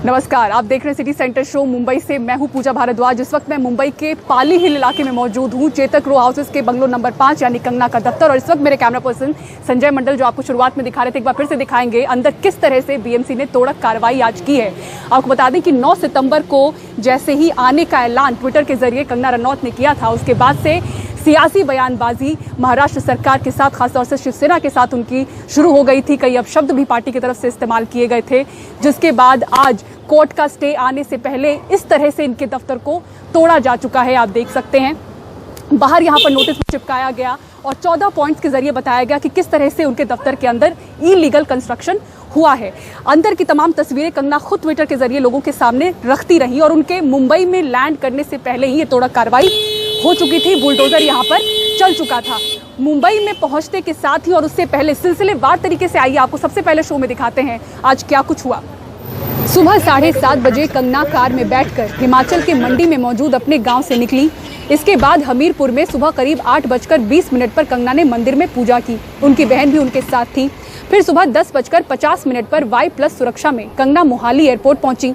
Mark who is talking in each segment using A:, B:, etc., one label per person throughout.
A: नमस्कार, आप देख रहे हैं सिटी सेंटर शो मुंबई से। मैं हूं पूजा भारद्वाज। इस वक्त मैं मुंबई के पाली हिल इलाके में मौजूद हूं, चेतक रो हाउसेस के बंगलो नंबर 5 यानी कंगना का दफ्तर। और इस वक्त मेरे कैमरा पर्सन संजय मंडल, जो आपको शुरुआत में दिखा रहे थे, एक बार फिर से दिखाएंगे अंदर किस तरह से बीएमसी ने तोड़क कार्रवाई आज की है। आपको बता दें कि 9 सितंबर को जैसे ही आने का ऐलान ट्विटर के जरिए कंगना रनौत ने किया था, उसके बाद से सियासी बयानबाजी महाराष्ट्र सरकार के साथ, खासतौर से शिवसेना के साथ उनकी शुरू हो गई थी। कई अपशब्द भी पार्टी की तरफ से इस्तेमाल किए गए थे, जिसके बाद आज कोर्ट का स्टे आने से पहले इस तरह से इनके दफ्तर को तोड़ा जा चुका है। आप देख सकते हैं बाहर यहाँ पर नोटिस चिपकाया गया और 14 पॉइंट्स के जरिए बताया गया कि किस तरह से उनके दफ्तर के अंदर इलीगल कंस्ट्रक्शन हुआ है। अंदर की तमाम तस्वीरें कंगना खुद ट्विटर के जरिए लोगों के सामने रखती रही और उनके मुंबई में लैंड करने से पहले ही ये तोड़क कार्रवाई हो चुकी थी। बुलडोजर यहाँ पर चल चुका था। मुंबई में पहुंचने के साथ ही और उससे पहले सिलसिलेवार तरीके से आइए आपको सबसे पहले शो में दिखाते हैं आज क्या कुछ हुआ। सुबह 7:30 बजे कंगना कार में बैठकर हिमाचल के मंडी में मौजूद अपने गांव से निकली। इसके बाद हमीरपुर में सुबह करीब 8:20 पर कंगना ने मंदिर में पूजा की। उनकी बहन भी उनके साथ थी। फिर सुबह 10:50 पर Y+ सुरक्षा में कंगना मोहाली एयरपोर्ट पहुंची।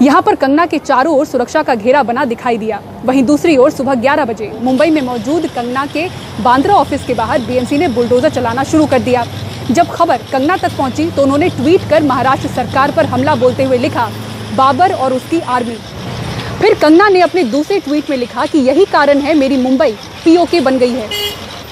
A: यहाँ पर कंगना के चारों ओर सुरक्षा का घेरा बना दिखाई दिया। वहीं दूसरी ओर सुबह 11 बजे मुंबई में मौजूद कंगना के बांद्रा ऑफिस के बाहर बीएमसी ने बुलडोजर चलाना शुरू कर दिया। जब खबर कंगना तक पहुंची तो उन्होंने ट्वीट कर महाराष्ट्र सरकार पर हमला बोलते हुए लिखा, बाबर और उसकी आर्मी। फिर कंगना ने अपने दूसरे ट्वीट में लिखा कि यही कारण है मेरी मुंबई POK बन गई है।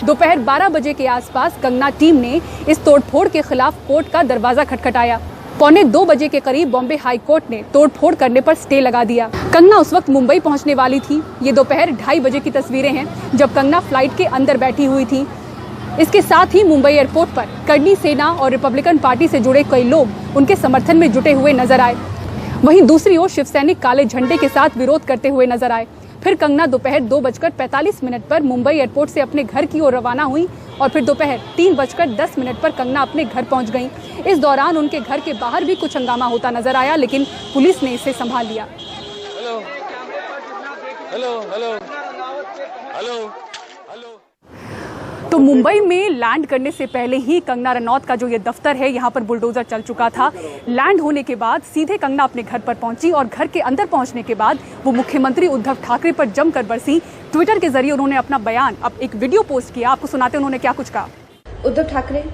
A: दोपहर 12 बजे के आसपास कंगना टीम ने इस तोड़फोड़ के खिलाफ कोर्ट का दरवाजा खटखटाया। 1:45 बजे के करीब बॉम्बे हाई कोर्ट ने तोड़फोड़ करने पर स्टे लगा दिया। कंगना उस वक्त मुंबई पहुंचने वाली थी। ये दोपहर 2:30 बजे की तस्वीरें हैं जब कंगना फ्लाइट के अंदर बैठी हुई थी। इसके साथ ही मुंबई एयरपोर्ट पर कर्णी सेना और रिपब्लिकन पार्टी से जुड़े कई लोग उनके समर्थन में जुटे हुए नजर आए। वहीं दूसरी ओर शिवसैनिक काले झंडे के साथ विरोध करते हुए नजर आए। फिर कंगना दोपहर 2:45 पर मुंबई एयरपोर्ट से अपने घर की ओर रवाना हुई और फिर दोपहर 3:10 पर कंगना अपने घर पहुंच गई। इस दौरान उनके घर के बाहर भी कुछ हंगामा होता नजर आया, लेकिन पुलिस ने इसे संभाल लिया।
B: Hello hello hello hello.
A: तो मुंबई में लैंड करने से पहले ही कंगना रनौत का जो ये दफ्तर है, यहाँ पर बुलडोजर चल चुका था। लैंड होने के बाद सीधे कंगना अपने घर पर पहुंची और घर के अंदर पहुंचने के बाद वो मुख्यमंत्री उद्धव ठाकरे पर जमकर बरसी। ट्विटर के जरिए उन्होंने अपना बयान, अब एक वीडियो पोस्ट किया। आपको सुनाते उन्होंने क्या कुछ कहा।
C: उद्धव ठाकरे,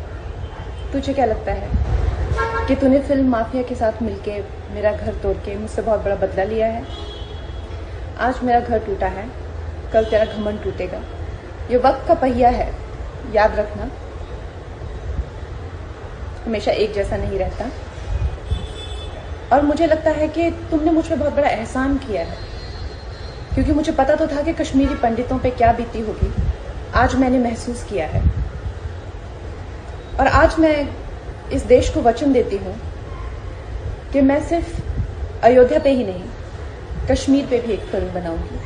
C: तुझे क्या लगता है कि तूने फिल्म माफिया के साथ मिलके मेरा घर तोड़ के मुझसे बहुत बड़ा बदला लिया है? आज मेरा घर टूटा है, कल तेरा घमंड टूटेगा। ये वक्त का पहिया है, याद रखना, हमेशा एक जैसा नहीं रहता। और मुझे लगता है कि तुमने मुझ पर बहुत बड़ा एहसान किया है, क्योंकि मुझे पता तो था कि कश्मीरी पंडितों पे क्या बीती होगी। आज मैंने महसूस किया है और आज मैं इस देश को वचन देती हूं कि मैं सिर्फ अयोध्या पे ही नहीं, कश्मीर पे भी एक फिल्म बनाऊंगी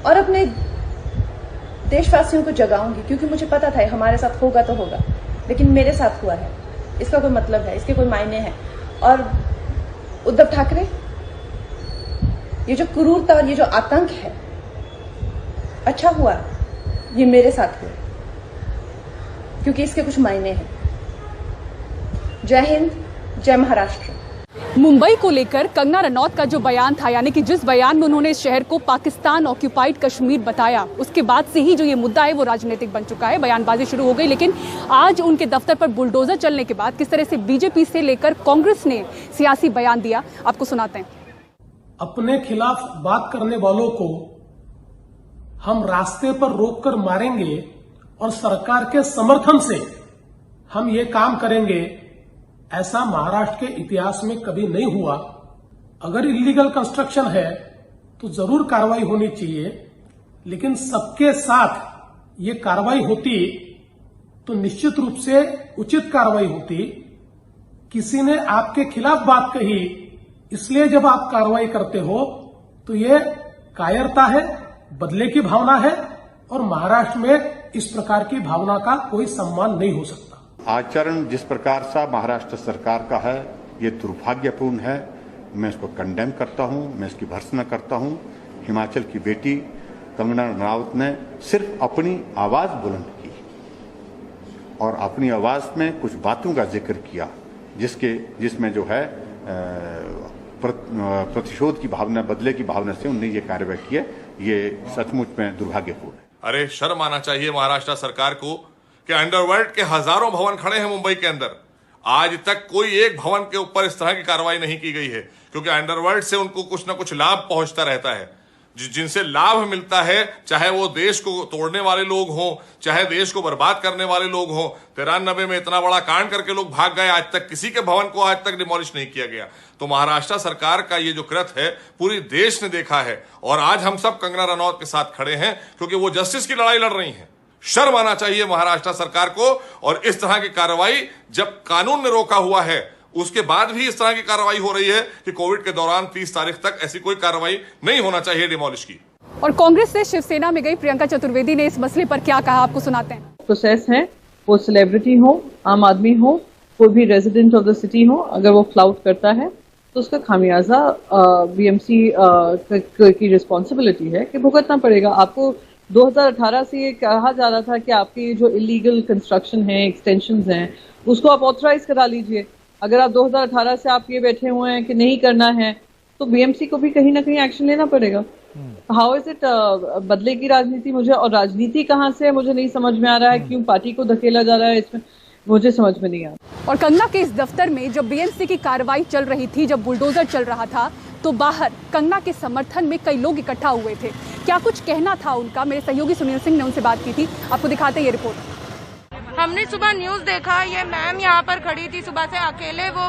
C: और अपने देशवासियों को जगाऊंगी, क्योंकि मुझे पता था हमारे साथ होगा तो होगा, लेकिन मेरे साथ हुआ है, इसका कोई मतलब है, इसके कोई मायने हैं। और उद्धव ठाकरे, ये जो क्रूरता और ये जो आतंक है, अच्छा हुआ ये मेरे साथ हुआ, क्योंकि इसके कुछ मायने हैं। जय हिंद, जय महाराष्ट्र।
A: मुंबई को लेकर कंगना रनौत का जो बयान था, यानी कि जिस बयान में उन्होंने इस शहर को पाकिस्तान ऑक्यूपाइड कश्मीर बताया, उसके बाद से ही जो ये मुद्दा है वो राजनीतिक बन चुका है। बयानबाजी शुरू हो गई। लेकिन आज उनके दफ्तर पर बुलडोजर चलने के बाद किस तरह से बीजेपी से लेकर कांग्रेस ने सियासी बयान दिया, आपको सुनाते हैं।
D: अपने खिलाफ बात करने वालों को हम रास्ते पर रोककर मारेंगे और सरकार के समर्थन से हम ये काम करेंगे, ऐसा महाराष्ट्र के इतिहास में कभी नहीं हुआ। अगर इलीगल कंस्ट्रक्शन है तो जरूर कार्रवाई होनी चाहिए, लेकिन सबके साथ ये कार्रवाई होती तो निश्चित रूप से उचित कार्रवाई होती। किसी ने आपके खिलाफ बात कही, इसलिए जब आप कार्रवाई करते हो तो ये कायरता है, बदले की भावना है और महाराष्ट्र में इस प्रकार की भावना का कोई सम्मान नहीं हो सकता।
E: आचरण जिस प्रकार से महाराष्ट्र सरकार का है, ये दुर्भाग्यपूर्ण है। मैं इसको कंडेम करता हूं, मैं इसकी भर्त्सना करता हूं। हिमाचल की बेटी कंगना रनौत ने सिर्फ अपनी आवाज बुलंद की और अपनी आवाज में कुछ बातों का जिक्र किया। जिसमें जो है प्रतिशोध की भावना, बदले की भावना से उन्होंने ये कार्रवाई की है। ये सचमुच में दुर्भाग्यपूर्ण है।
F: अरे शर्म आना चाहिए महाराष्ट्र सरकार को कि अंडरवर्ल्ड के हजारों भवन खड़े हैं मुंबई के अंदर, आज तक कोई एक भवन के ऊपर इस तरह की कार्रवाई नहीं की गई है, क्योंकि अंडरवर्ल्ड से उनको कुछ ना कुछ लाभ पहुंचता रहता है। जिनसे लाभ मिलता है, चाहे वो देश को तोड़ने वाले लोग हों, चाहे देश को बर्बाद करने वाले लोग हों। 93 में इतना बड़ा कांड करके लोग भाग गए, आज तक किसी के भवन को आज तक डिमोलिश नहीं किया गया। तो महाराष्ट्र सरकार का ये जो कृत्य है पूरी देश ने देखा है, और आज हम सब कंगना रनौत के साथ खड़े हैं क्योंकि वो जस्टिस की लड़ाई लड़ रही हैं। शर्म आना चाहिए महाराष्ट्र सरकार को। और इस तरह की कार्रवाई जब कानून ने रोका हुआ है, उसके बाद भी इस तरह की कार्रवाई हो रही है कि कोविड के दौरान 30 तारीख तक ऐसी कोई कार्रवाई नहीं होना चाहिए डिमोलिश की।
A: और कांग्रेस से शिवसेना में गई प्रियंका चतुर्वेदी ने इस मसले पर क्या कहा, आपको सुनाते हैं।
G: प्रोसेस है, वो सेलिब्रिटी हो, आम आदमी हो, कोई भी रेजिडेंट ऑफ द सिटी हो, अगर वो फ्लाउट करता है तो उसका खामियाजा बीएमसी की रिस्पॉन्सिबिलिटी है कि भुगतना पड़ेगा। आपको 2018 से ये कहा जा रहा था कि आपके जो इलीगल कंस्ट्रक्शन है, एक्सटेंशंस हैं, उसको आप ऑथराइज करा लीजिए। अगर आप 2018 से आप ये बैठे हुए हैं कि नहीं करना है, तो बीएमसी को भी कहीं ना कहीं एक्शन लेना पड़ेगा। हाउ इज इट बदले की राजनीति? मुझे, और राजनीति कहाँ से है मुझे नहीं समझ में आ रहा है। क्यों पार्टी को धकेला जा रहा है इसमें, मुझे समझ में नहीं आ रहा।
A: और कंगना के इस दफ्तर में जब बीएमसी की कार्रवाई चल रही थी, जब बुलडोजर चल रहा था, तो बाहर कंगना के समर्थन में कई लोग इकट्ठा हुए थे। क्या कुछ कहना था उनका? मेरे सहयोगी सुनील सिंह ने उनसे बात की थी, आपको दिखाते हैं ये रिपोर्ट।
H: हमने सुबह न्यूज़ देखा, ये मैम यहाँ पर खड़ी थी सुबह से अकेले, वो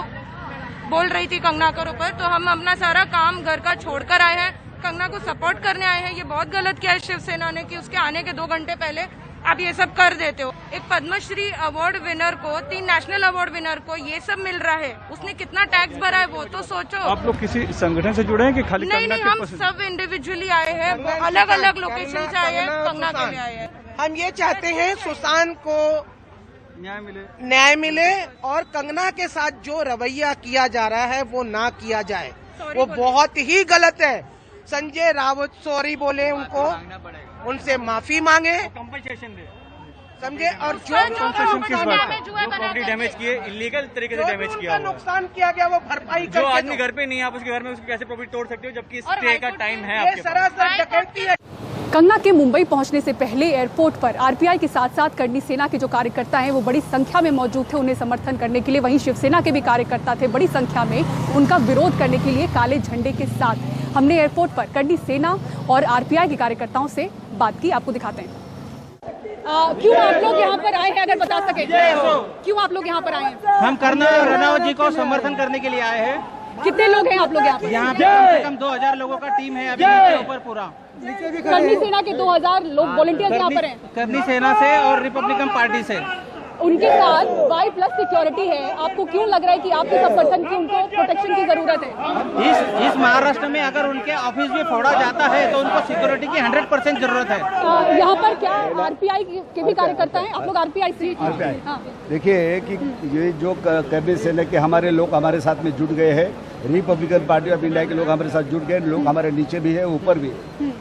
H: बोल रही थी कंगना के ऊपर। तो हम अपना सारा काम घर का छोड़कर आए हैं, कंगना को सपोर्ट करने आए हैं। ये बहुत गलत किया है शिवसेना ने कि उसके आने के 2 घंटे पहले आप ये सब कर देते हो। एक पद्मश्री अवार्ड विनर को, 3 नेशनल अवार्ड विनर को ये सब मिल रहा है, उसने कितना टैक्स भरा है वो तो सोचो।
I: आप लोग किसी संगठन से जुड़े हैं कि खाली
H: नहीं, हम सब इंडिविजुअली आए हैं, अलग अलग लोकेशन से आए हैं, कंगना के लिए आए हैं।
J: हम ये चाहते हैं सुशांत को न्याय मिले और कंगना के साथ जो रवैया किया जा रहा है वो ना किया जाए, वो बहुत ही गलत है। संजय राउत सॉरी बोले, उनको उनसे माफी मांगे,
I: कंपनसेशन दे,
J: समझे। और जो
I: प्रॉपर्टी डैमेज किए, इलीगल तरीके से डैमेज किया,
J: नुकसान किया गया वो भरपाई
I: जो आदमी घर पे नहीं है, आप उसके घर में उसकी कैसे प्रॉपर्टी तोड़ सकते हो जबकि स्टे का टाइम है आपके पास?
J: सरासर डकैती है।
A: कंगना के मुंबई पहुंचने से पहले एयरपोर्ट पर आरपीआई के साथ साथ करनी सेना के जो कार्यकर्ता हैं वो बड़ी संख्या में मौजूद थे उन्हें समर्थन करने के लिए। वहीं शिवसेना के भी कार्यकर्ता थे बड़ी संख्या में उनका विरोध करने के लिए काले झंडे के साथ। हमने एयरपोर्ट पर करनी सेना और आरपीआई के कार्यकर्ताओं से बात की, आपको दिखाते हैं। क्यों आप लोग यहाँ पर आए हैं, अगर बता सके क्यों आप लोग यहाँ पर आए हैं?
K: हम कंगना रनौत जी को समर्थन करने के लिए आए हैं।
A: कितने लोग हैं आप लोग यहाँ पे?
K: यहाँ पे कम से कम 2000 लोगों का टीम है अभी नीचे ऊपर पूरा।
A: करनी सेना के 2000 लोग वॉलंटियर यहाँ पर हैं।
K: करनी सेना से और रिपब्लिकन पार्टी से।
A: उनके साथ Y+ सिक्योरिटी है, आपको क्यों लग रहा है कि आपके समर्थन की उनको प्रोटेक्शन की जरूरत है?
K: इस महाराष्ट्र में अगर उनके ऑफिस भी फोड़ा जाता है तो उनको सिक्योरिटी की 100% जरूरत है।
A: यहाँ पर क्या आरपीआई के भी कार्यकर्ता हैं? आप लोग आरपीआई से?
L: देखिए कि ये जो करनी सेना के हमारे लोग हमारे साथ में जुट गए हैं, रिपब्लिकन पार्टी ऑफ इंडिया के लोग हमारे साथ जुट गए, लोग हमारे नीचे भी है ऊपर भी।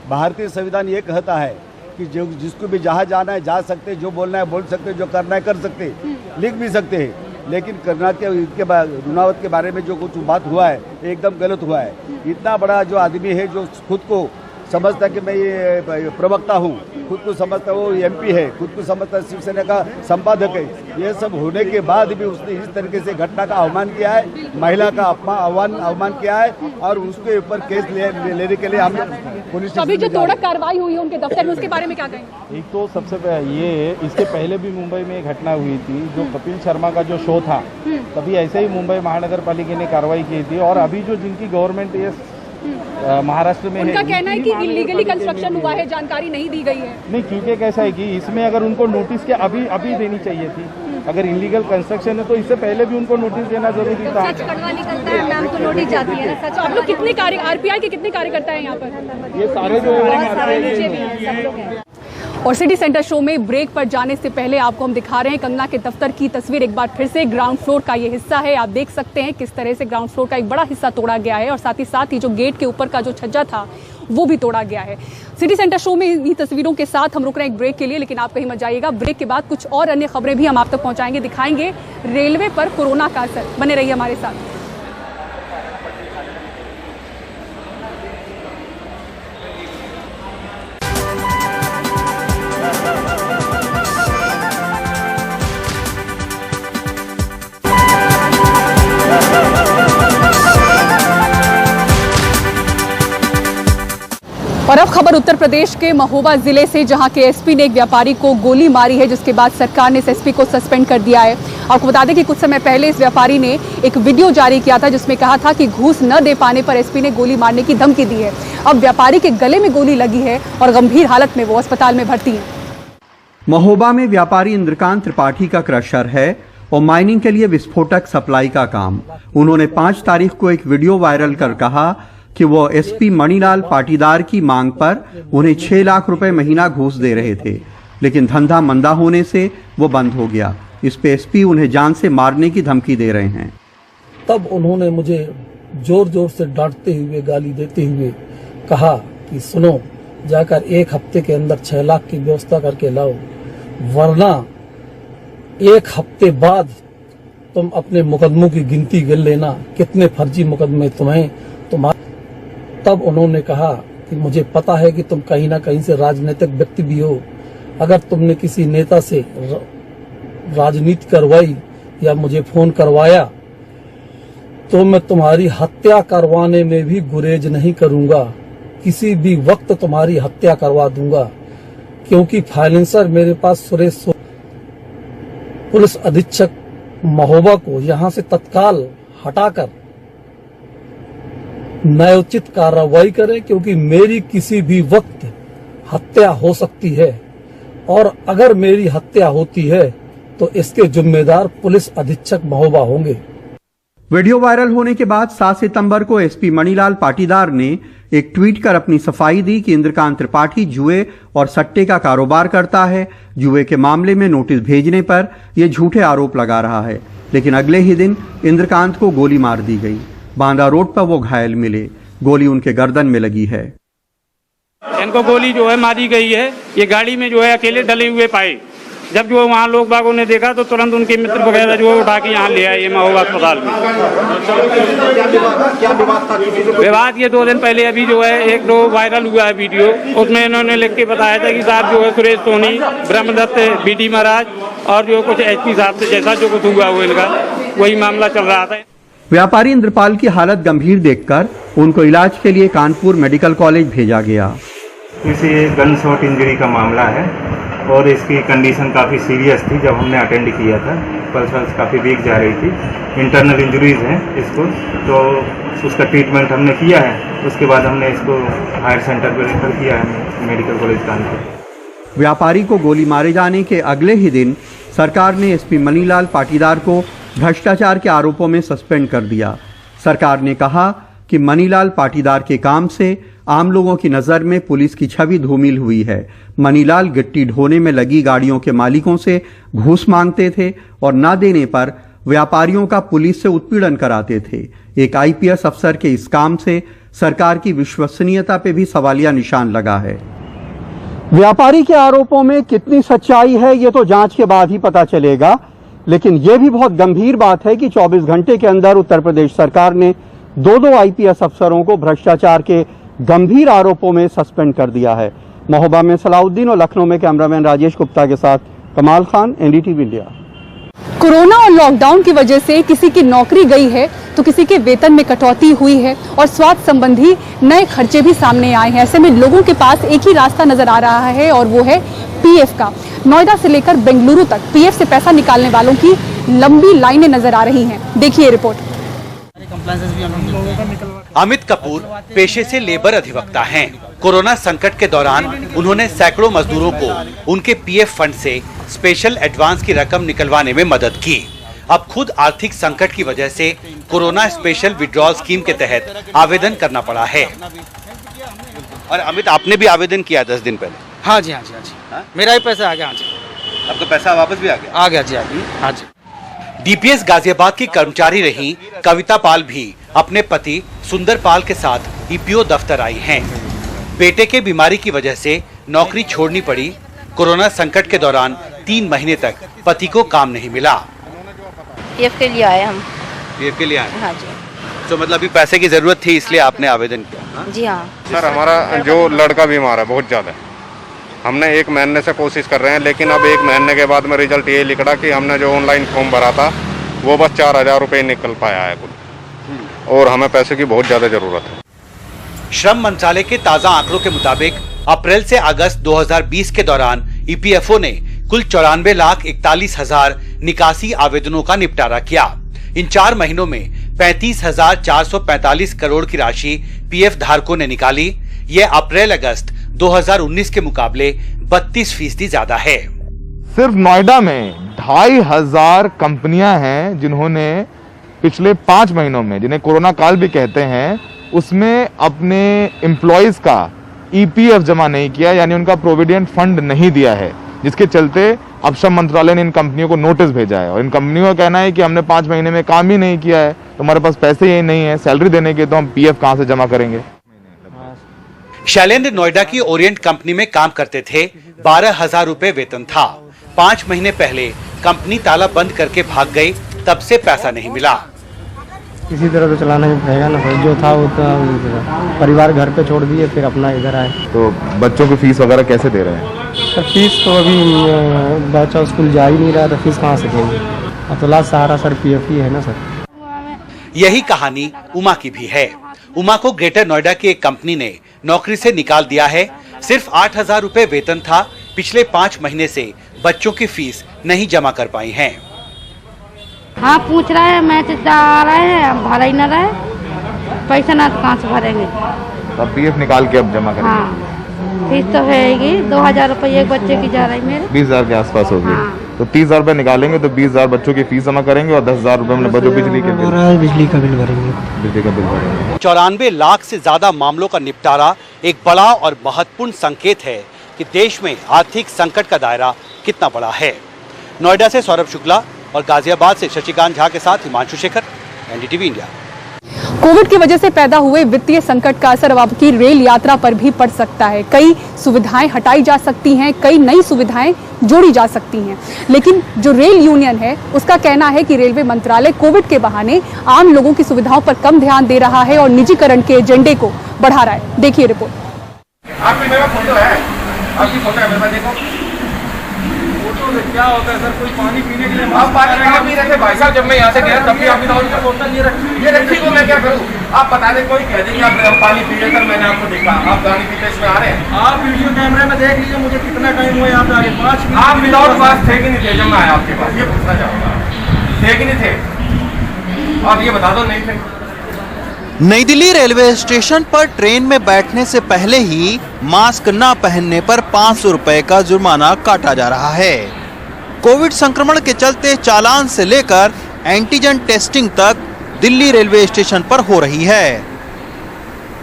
L: भारतीय संविधान ये कहता है कि जो जिसको भी जहाँ जाना है जा सकते, जो बोलना है बोल सकते, जो करना है कर सकते, लिख भी सकते हैं। लेकिन करना के रनौत के बारे में जो कुछ बात हुआ है एकदम गलत हुआ है। इतना बड़ा जो आदमी है जो खुद को समझता कि मैं ये प्रवक्ता हूँ, खुद को समझता वो एमपी है, खुद को समझता शिवसेना का संपादक है, ये सब होने के बाद भी उसने इस तरीके से घटना का अवमान किया है, महिला का अवमान किया है और उसके ऊपर केस लेने के लिए हम पुलिस
A: अभी जो तोड़क कार्रवाई हुई है उनके दफ्तर में, उसके बारे में क्या कहेंगे?
I: एक तो सबसे ये इससे पहले भी मुंबई में एक घटना हुई थी, जो कपिल शर्मा का जो शो था, तभी ऐसे ही मुंबई महानगर पालिका ने कार्रवाई की थी। और अभी जो जिनकी गवर्नमेंट ये महाराष्ट्र में
A: उनका
I: है,
A: कहना है कि इलीगली कंस्ट्रक्शन हुआ है, जानकारी नहीं दी गई है।
I: नहीं, क्योंकि कैसा है कि इसमें अगर उनको नोटिस के अभी देनी चाहिए थी। अगर इलीगल कंस्ट्रक्शन है तो इससे पहले भी उनको नोटिस देना जरूरी था।
A: सच कड़वा निकलता है, मैम को नोटिस जाती है ना सच। आप लोग कितने आरपीआई के कितने कार्यकर्ता हैं यहाँ पर?
I: ये सारे जो
A: और सिटी सेंटर शो में ब्रेक पर जाने से पहले आपको हम दिखा रहे हैं कंगना के दफ्तर की तस्वीर एक बार फिर से। ग्राउंड फ्लोर का ये हिस्सा है, आप देख सकते हैं किस तरह से ग्राउंड फ्लोर का एक बड़ा हिस्सा तोड़ा गया है और साथ ही जो गेट के ऊपर का जो छज्जा था वो भी तोड़ा गया है। सिटी सेंटर शो में इन्हीं तस्वीरों के साथ हम रुक रहे हैं एक ब्रेक के लिए, लेकिन आप कहीं मत जाइएगा। ब्रेक के बाद कुछ और अन्य खबरें भी हम आप तक पहुंचाएंगे, दिखाएंगे रेलवे पर कोरोना का असर। बने रहिए हमारे साथ। और अब खबर उत्तर प्रदेश के महोबा जिले से, जहां के एसपी ने एक व्यापारी को गोली मारी है, जिसके बाद सरकार ने इस एसपी को सस्पेंड कर दिया है। आपको बता दें कि कुछ समय पहले इस व्यापारी ने एक वीडियो जारी किया था जिसमें कहा था कि घूस न दे पाने पर एसपी ने गोली मारने की धमकी दी है। अब व्यापारी के गले में गोली लगी है और गंभीर हालत में वो अस्पताल में भर्ती है।
M: महोबा में व्यापारी इंद्रकांत त्रिपाठी का क्रशर है और माइनिंग के लिए विस्फोटक सप्लाई का काम। उन्होंने 5 तारीख को एक वीडियो वायरल कर कहा कि वो एसपी मणिलाल पाटीदार की मांग पर उन्हें 6 लाख रुपए महीना घूस दे रहे थे, लेकिन धंधा मंदा होने से वो बंद हो गया। इस पे एसपी उन्हें जान से मारने की धमकी दे रहे हैं।
N: तब उन्होंने मुझे जोर जोर से डांटते हुए, गाली देते हुए कहा कि सुनो, जाकर 1 हफ्ते के अंदर 6 लाख की व्यवस्था करके लाओ, वरना 1 हफ्ते बाद तुम अपने मुकदमों की गिनती गिन लेना, कितने फर्जी मुकदमे तुम्हारे। तब उन्होंने कहा कि मुझे पता है कि तुम कहीं ना कहीं से राजनीतिक व्यक्ति भी हो, अगर तुमने किसी नेता से राजनीति करवाई या मुझे फोन करवाया तो मैं तुम्हारी हत्या करवाने में भी गुरेज नहीं करूंगा, किसी भी वक्त तुम्हारी हत्या करवा दूंगा, क्योंकि फाइनेंसर मेरे पास सुरेश पुलिस अधीक्षक महोबा को यहां से तत्काल हटाकर न्यायोचित कार्रवाई करें, क्योंकि मेरी किसी भी वक्त हत्या हो सकती है और अगर मेरी हत्या होती है तो इसके जिम्मेदार पुलिस अधीक्षक महोबा होंगे।
M: वीडियो वायरल होने के बाद 7 सितंबर को एसपी मणिलाल पाटीदार ने एक ट्वीट कर अपनी सफाई दी कि इंद्रकांत त्रिपाठी जुए और सट्टे का कारोबार करता है। जुए के मामले में नोटिस भेजने पर यह झूठे आरोप लगा रहा है, लेकिन अगले ही दिन इंद्रकांत को गोली मार दी गई। बांदा रोड पर वो घायल मिले, गोली उनके गर्दन में लगी है।
O: इनको गोली जो है मारी गई है, ये गाड़ी में जो है अकेले डले हुए पाए। जब जो वहाँ लोग बागों ने देखा तो तुरंत उनके मित्र वगैरह जो उठा के यहाँ ले आए महोबा अस्पताल में। विवाद ये 2 दिन पहले अभी जो है एक दो वायरल हुआ है वीडियो, उसमें इन्होंने लिख के बताया था कि साहब जो है सुरेश सोनी, ब्रह्मदत्त, बीडी महाराज और जो कुछ एसपी साहब से जैसा जो कुछ हुआ वो इनका वही मामला चल रहा था।
M: व्यापारी इंद्रपाल की हालत गंभीर देखकर उनको इलाज के लिए कानपुर मेडिकल कॉलेज भेजा गया।
P: इसे गन शॉट इंजरी का मामला है और इसकी कंडीशन काफ़ी सीरियस थी। जब हमने अटेंड किया था पल्स काफ़ी वीक जा रही थी, इंटरनल इंजरीज हैं इसको, तो उसका ट्रीटमेंट हमने किया है। उसके बाद हमने इसको हायर सेंटर पर रेफर किया है मेडिकल कॉलेज कानपुर।
M: व्यापारी को गोली मारे जाने के अगले ही दिन सरकार ने एसपी मणिलाल पाटीदार को भ्रष्टाचार के आरोपों में सस्पेंड कर दिया। सरकार ने कहा कि मणिलाल पाटीदार के काम से आम लोगों की नजर में पुलिस की छवि धूमिल हुई है। मणिलाल गिट्टी ढोने में लगी गाड़ियों के मालिकों से घूस मांगते थे और न देने पर व्यापारियों का पुलिस से उत्पीड़न कराते थे। एक आईपीएस अफसर के इस काम से सरकार की विश्वसनीयता पे भी सवालिया निशान लगा है। व्यापारी के आरोपों में कितनी सच्चाई है ये तो जांच के बाद ही पता चलेगा, लेकिन यह भी बहुत गंभीर बात है कि 24 घंटे के अंदर उत्तर प्रदेश सरकार ने 2 आईपीएस अफसरों को भ्रष्टाचार के गंभीर आरोपों में सस्पेंड कर दिया है। महोबा में सलाउद्दीन और लखनऊ में कैमरामैन राजेश गुप्ता के साथ कमाल खान, एनडीटीवी इंडिया।
A: कोरोना और लॉकडाउन की वजह से किसी की नौकरी गई है तो किसी के वेतन में कटौती हुई है और स्वास्थ्य संबंधी नए खर्चे भी सामने आए हैं। ऐसे में लोगों के पास एक ही रास्ता नजर आ रहा है और वो है पीएफ का। नोएडा से लेकर बेंगलुरु तक पीएफ से पैसा निकालने वालों की लंबी लाइनें नजर आ रही हैं। देखिए रिपोर्ट।
Q: अमित कपूर पेशे से लेबर अधिवक्ता हैं। कोरोना संकट के दौरान उन्होंने सैकड़ों मजदूरों को उनके पीएफ फंड से स्पेशल एडवांस की रकम निकलवाने में मदद की। अब खुद आर्थिक संकट की वजह से कोरोना स्पेशल विड्रॉल स्कीम के तहत आवेदन करना पड़ा है।
R: और अमित, आपने भी आवेदन किया 10 दिन पहले?
K: हाँ जी, हाँ जी, हाँ जी। हाँ? मेरा ही पैसा आ गया। हाँ जी,
R: आपका पैसा वापस भी आ गया?
K: आ गया जी, आ गया। हाँ जी।
Q: डीपीएस गाजियाबाद की कर्मचारी रही कविता पाल भी अपने पति सुंदर पाल के साथ ईपीओ दफ्तर आई हैं। बेटे के बीमारी की वजह से नौकरी छोड़नी पड़ी। कोरोना संकट के दौरान 3 महीने तक पति को काम नहीं मिला।
S: पीएफ के लिए आए हम।
Q: पीएफ के लिए आए?
S: हाँ जी।
Q: तो मतलब अभी पैसे की जरूरत थी इसलिए आपने आवेदन किया?
S: जी हाँ।
T: सर हमारा जो लड़का बीमार है बहुत ज़्यादा, हमने 1 महीने से कोशिश कर रहे हैं, लेकिन अब 1 महीने के बाद में रिजल्ट ये लिखा कि हमने जो ऑनलाइन फॉर्म भरा था वो बस 4,000 रुपये निकल पाया है कुल, और हमें पैसे की बहुत ज़्यादा ज़रूरत है।
Q: श्रम मंत्रालय के ताज़ा आंकड़ों के मुताबिक अप्रैल से अगस्त 2020 के दौरान ईपीएफओ ने कुल 94,41,000 निकासी आवेदनों का निपटारा किया। इन 4 महीनों में 35,445 करोड़ की राशि पीएफ धारकों ने निकाली। ये अप्रैल अगस्त 2019 के मुकाबले 32% ज्यादा है।
U: सिर्फ नोएडा में 2,500 कंपनियां हैं जिन्होंने पिछले 5 महीनों में, जिन्हें कोरोना काल भी कहते हैं, उसमें अपने एम्प्लॉयज का ईपीएफ जमा नहीं किया, यानी उनका प्रोविडेंट फंड नहीं दिया है, जिसके चलते अब श्रम मंत्रालय ने इन कंपनियों को नोटिस भेजा है। और इन कंपनियों का कहना है कि हमने 5 महीने में काम ही नहीं किया है, तो हमारे पास पैसे ही नहीं है सैलरी देने के, तो हम पीएफ कहां से जमा करेंगे।
Q: शैलेंद्र नोएडा की ओरिएंट कंपनी में काम करते थे। 12,000 रुपए वेतन था। 5 महीने पहले कंपनी ताला बंद करके भाग गई, तब से पैसा नहीं मिला।
V: किसी तरह तो चलाना ही पड़ेगा ना, जो था वो तो परिवार घर पे छोड़ दिए, फिर अपना इधर आए।
U: तो बच्चों की फीस वगैरह कैसे दे रहे हैं?
V: सर फीस तो अभी बच्चा स्कूल जा ही नहीं रहा, तो फीस कहाँ से देंगे? अब तो लास्ट सहारा सर पीएफ ही है ना सर।
Q: यही कहानी उमा की भी है। उमा को ग्रेटर नोएडा की एक कंपनी ने नौकरी से निकाल दिया है। सिर्फ 8,000 रुपए वेतन था। पिछले 5 महीने से बच्चों की फीस नहीं जमा कर पाई है।
W: हाँ पूछ रहे हैं, मैसेज आ रहे हैं, भरा ही न रहे, पैसा ना कहाँ से भरेंगे।
U: अब पीएफ निकाल के अब जमा करेंगे।
W: हाँ फीस तो है 2,000 रुपये एक बच्चे की जा रही मेरे।
U: 20,000 के आसपास होगी।
W: हाँ।
U: तो 30,000 रुपए निकालेंगे तो 20,000 बच्चों की फीस जमा करेंगे और 10,000 रुपए में बिजली के बिल,
V: बिजली का बिल भरेंगे।
U: बिजली का बिल भरेंगे।
Q: 94 लाख से ज्यादा मामलों का निपटारा एक बड़ा और महत्वपूर्ण संकेत है कि देश में आर्थिक संकट का दायरा कितना बड़ा है। नोएडा से सौरभ शुक्ला और गाजियाबाद से शशिकांत झा के साथ Himanshu Shekhar, NDTV India.
A: Covid की वजह से पैदा हुए वित्तीय संकट का असर अब की रेल यात्रा पर भी पड़ सकता है। कई सुविधाएं हटाई जा सकती हैं, कई नई सुविधाएं जोड़ी जा सकती हैं, लेकिन जो रेल यूनियन है उसका कहना है कि रेलवे मंत्रालय कोविड के बहाने आम लोगों की सुविधाओं पर कम ध्यान दे रहा है और निजीकरण के एजेंडे को बढ़ा रहा है। देखिए रिपोर्ट।
B: आपकी मेरा फोटो है, आपकी फोटो है, मेरे पास देखो। फोटो से क्या होता है सर? कोई पानी पीने के लिए आप पानी कहाँ पी रहे थे भाई साहब? जब मैं यहाँ से गया तब भी आपकी बोतल ये रखी को मैं क्या करूँ? आप बता दें, कोई कह देंगे आप पानी पी रहे सर, मैंने आपको देखा, आप गाड़ी पीते इसमें आ रहे हैं। आप वीडियो कैमरे में देख लीजिए मुझे कितना टाइम हुआ यहाँ पे आगे। 5 मिनट आप विदाउट पास थे कि नहीं थे जब मैं आया आपके पास? ये पूछना चाहूँगा, थे कि नहीं थे? और ये बता दो नहीं थे।
X: नई दिल्ली रेलवे स्टेशन पर ट्रेन में बैठने से पहले ही मास्क न पहनने पर 500 रुपए का जुर्माना काटा जा रहा है। कोविड संक्रमण के चलते चालान से लेकर एंटीजन टेस्टिंग तक दिल्ली रेलवे स्टेशन पर हो रही है।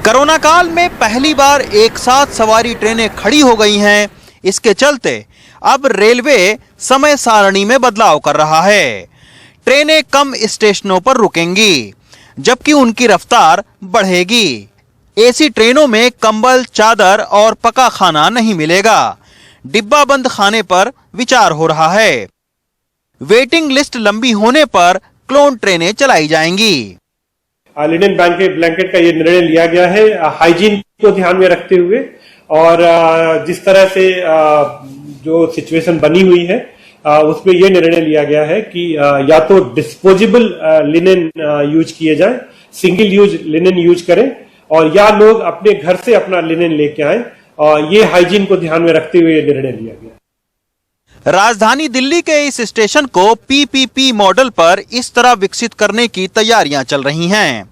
X: कोरोना काल में पहली बार एक साथ सवारी ट्रेनें खड़ी हो गई हैं। इसके चलते अब रेलवे समय सारणी में बदलाव कर रहा है। ट्रेनें कम स्टेशनों पर रुकेंगी जबकि उनकी रफ्तार बढ़ेगी। एसी ट्रेनों में कंबल, चादर और पका खाना नहीं मिलेगा। डिब्बा बंद खाने पर विचार हो रहा है। वेटिंग लिस्ट लंबी होने पर क्लोन ट्रेनें चलाई जाएंगी।
Y: लिनन ब्लैंकेट का ये निर्णय लिया गया है हाइजीन को ध्यान में रखते हुए, और जिस तरह से जो सिचुएशन बनी हुई है उसमें यह निर्णय लिया गया है कि या तो डिस्पोजेबल लिनन यूज किए जाए, सिंगल यूज लिनन यूज करें, और या लोग अपने घर से अपना लिनन लेके आए। और ये हाइजीन को ध्यान में रखते हुए निर्णय लिया गया।
X: राजधानी दिल्ली के इस स्टेशन को पीपीपी मॉडल पर इस तरह विकसित करने की तैयारियां चल रही हैं।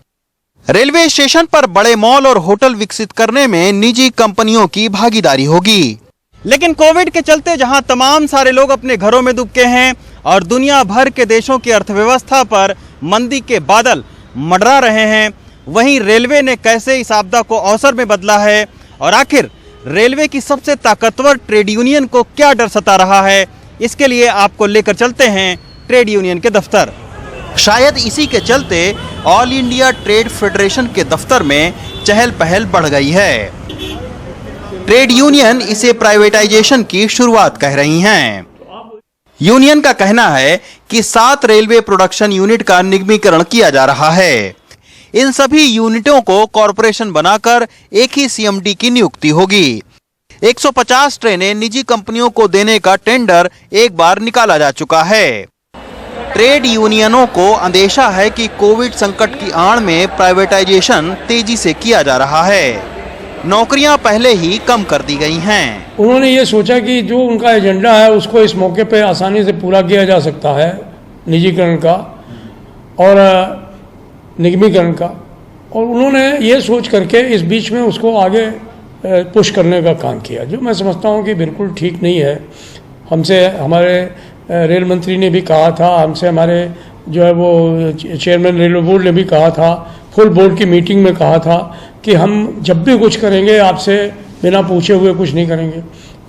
X: रेलवे स्टेशन पर बड़े मॉल और होटल विकसित करने में निजी कंपनियों की भागीदारी होगी। लेकिन कोविड के चलते जहां तमाम सारे लोग अपने घरों में दुबके हैं और दुनिया भर के देशों की अर्थव्यवस्था पर मंदी के बादल मंडरा रहे हैं, वहीं रेलवे ने कैसे इस आपदा को अवसर में बदला है और आखिर रेलवे की सबसे ताकतवर ट्रेड यूनियन को क्या डर सता रहा है, इसके लिए आपको लेकर चलते हैं ट्रेड यूनियन के दफ्तर। शायद इसी के चलते ऑल इंडिया ट्रेड फेडरेशन के दफ्तर में चहल पहल बढ़ गई है। ट्रेड यूनियन इसे प्राइवेटाइजेशन की शुरुआत कह रही हैं। यूनियन का कहना है कि 7 रेलवे प्रोडक्शन यूनिट का निगमीकरण किया जा रहा है। इन सभी यूनिटों को कॉरपोरेशन बनाकर एक ही सीएमडी की नियुक्ति होगी। 150 ट्रेनें निजी कंपनियों को देने का टेंडर एक बार निकाला जा चुका है। ट्रेड यूनियनों को अंदेशा है कि कोविड संकट की आड़ में प्राइवेटाइजेशन तेजी से किया जा रहा है। नौकरियां पहले ही कम कर दी गई हैं।
N: उन्होंने ये सोचा कि जो उनका एजेंडा है उसको इस मौके पे आसानी से पूरा किया जा सकता है, निजीकरण का और निगमीकरण का, और उन्होंने ये सोच करके इस बीच में उसको आगे पुश करने का काम किया, जो मैं समझता हूँ कि बिल्कुल ठीक नहीं है। हमसे हमारे रेल मंत्री ने भी कहा था, हमसे हमारे जो है वो चेयरमैन रेलवे बोर्ड ने भी कहा था, फुल बोर्ड की मीटिंग में कहा था कि हम जब भी कुछ करेंगे आपसे बिना पूछे हुए कुछ नहीं करेंगे।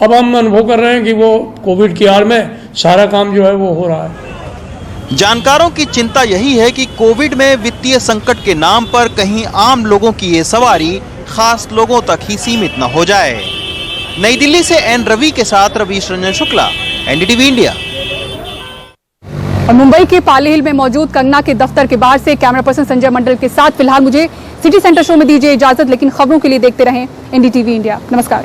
N: अब हम अनुभव कर रहे हैं कि वो कोविड की आड़ में सारा काम जो है वो हो रहा है।
X: जानकारों की चिंता यही है कि कोविड में वित्तीय संकट के नाम पर कहीं आम लोगों की ये सवारी खास लोगों तक ही सीमित न हो जाए। नई दिल्ली से एन रवि के साथ रवीश रंजन शुक्ला, एनडीटीवी इंडिया।
A: और मुंबई के पाली हिल में मौजूद कंगना के दफ्तर के बाहर से कैमरा पर्सन संजय मंडल के साथ फिलहाल मुझे सिटी सेंटर शो में दीजिए इजाजत, लेकिन खबरों के लिए देखते रहें एनडीटीवी इंडिया। नमस्कार।